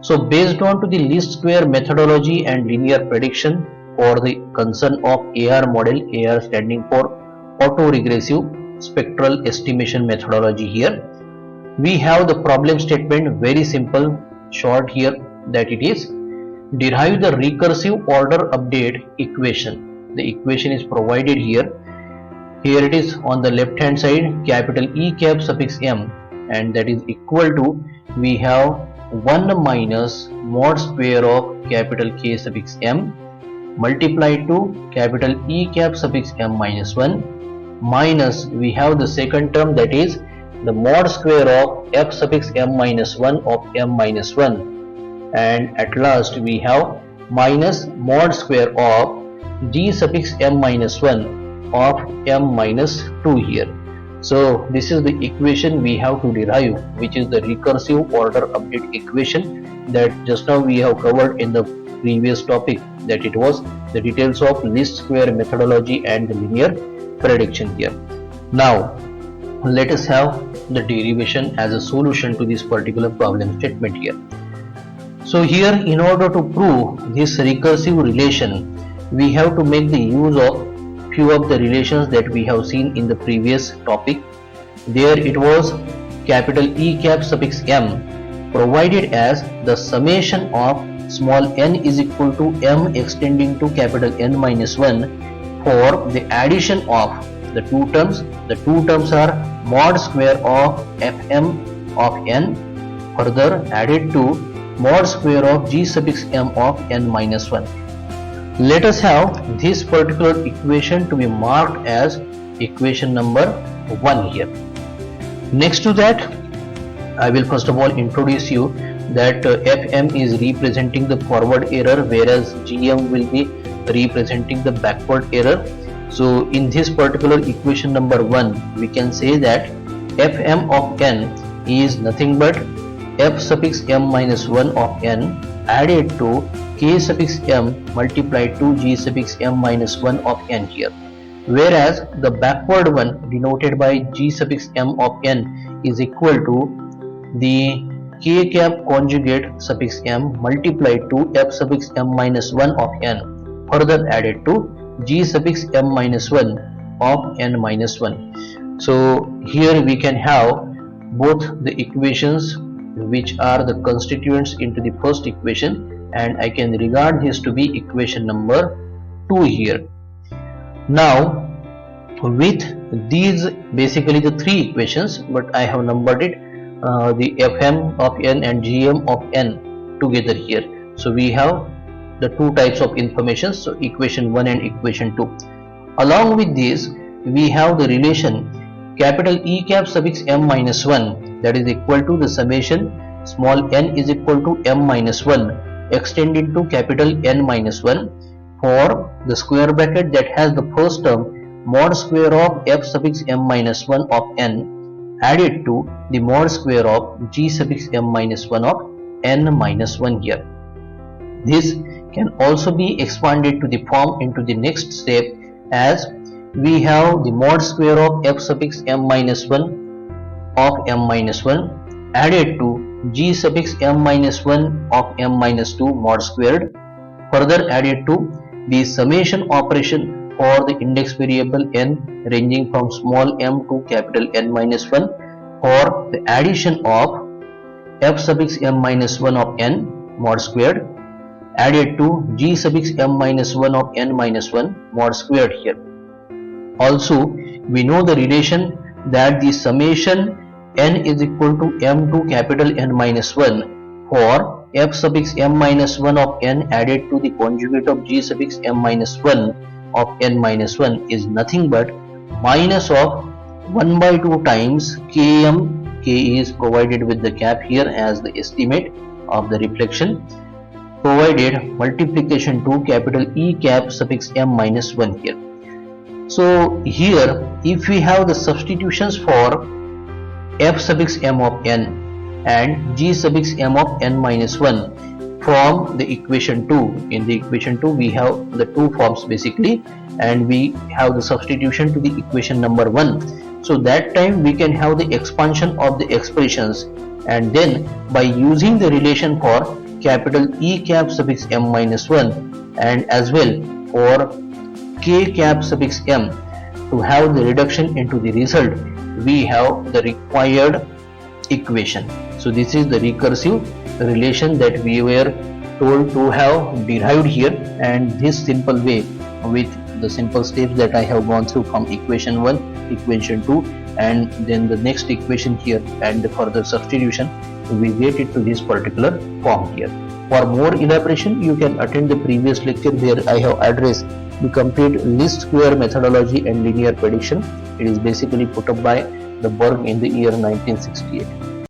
So based on to the least square methodology and linear prediction for the concern of AR model, AR standing for autoregressive spectral estimation methodology here, we have the problem statement very simple, short here, that it is derive the recursive order update equation. The equation is provided here. Here it is on the left hand side, capital E cap suffix m, and that is equal to, we have 1 minus mod square of capital K suffix m multiplied to capital E cap suffix m minus 1 minus, we have the second term, that is the mod square of f suffix m minus 1 of m minus 1, and at last we have minus mod square of g suffix m minus 1 of m minus 2 here. So this is the equation we have to derive, which is the recursive order update equation that just now we have covered in the previous topic, that it was the details of least square methodology and the linear prediction here. Now let us have the derivation as a solution to this particular problem statement here. So here, in order to prove this recursive relation, we have to make the use of few of the relations that we have seen in the previous topic. There it was capital E cap suffix m provided as the summation of small n is equal to m extending to capital N minus 1 for the addition of the two terms. The two terms are mod square of fm of n further added to mod square of g suffix m of n minus 1. Let us have this particular equation to be marked as equation number 1 here. Next to that, I will first of all introduce you that fm is representing the forward error, whereas gm will be representing the backward error. So in this particular equation number 1, we can say that fm of n is nothing but f suffix m minus 1 of n added to k suffix m multiplied to g suffix m minus 1 of n here, whereas the backward one denoted by g suffix m of n is equal to the k cap conjugate suffix m multiplied to f suffix m minus 1 of n further added to g suffix m minus 1 of n minus 1. So here we can have both the equations which are the constituents into the first equation, and I can regard this to be equation number 2 here. Now with these basically the three equations, but I have numbered it the fm of n and gm of n together here. So we have the two types of information, so equation 1 and equation 2. Along with this, we have the relation capital E cap suffix m minus 1, that is equal to the summation small n is equal to m minus 1 extended to capital N minus 1 for the square bracket that has the first term mod square of f suffix m minus 1 of n added to the mod square of g suffix m minus 1 of n minus 1 here. This can also be expanded to the form into the next step, as we have the mod square of f suffix m minus 1 of m minus 1 added to g suffix m minus 1 of m minus 2 mod squared further added to the summation operation for the index variable n ranging from small m to capital N minus 1 for the addition of f suffix m minus 1 of n mod squared added to g suffix m minus 1 of n minus 1 mod squared here. Also, we know the relation that the summation n is equal to m to capital N minus 1 for f suffix m minus 1 of n added to the conjugate of g suffix m minus 1 of n minus 1 is nothing but minus of 1 by 2 times km. K is provided with the cap here as the estimate of the reflection, provided multiplication to capital E cap suffix m minus 1 here. So here if we have the substitutions for f suffix m of n and g suffix m of n minus 1 from the equation 2, in the equation 2 we have the two forms basically, and we have the substitution to the equation number 1. So that time we can have the expansion of the expressions, and then by using the relation for capital E cap suffix m minus 1 and as well for k cap suffix m. To have the reduction into the result, we have the required equation. So this is the recursive relation that we were told to have derived here, and this simple way with the simple steps that I have gone through from equation 1, equation 2 and then the next equation here and the further substitution, we get it to this particular form here. For more elaboration, you can attend the previous lecture where I have addressed the complete least square methodology and linear prediction. It is basically put up by the Berg in the year 1968.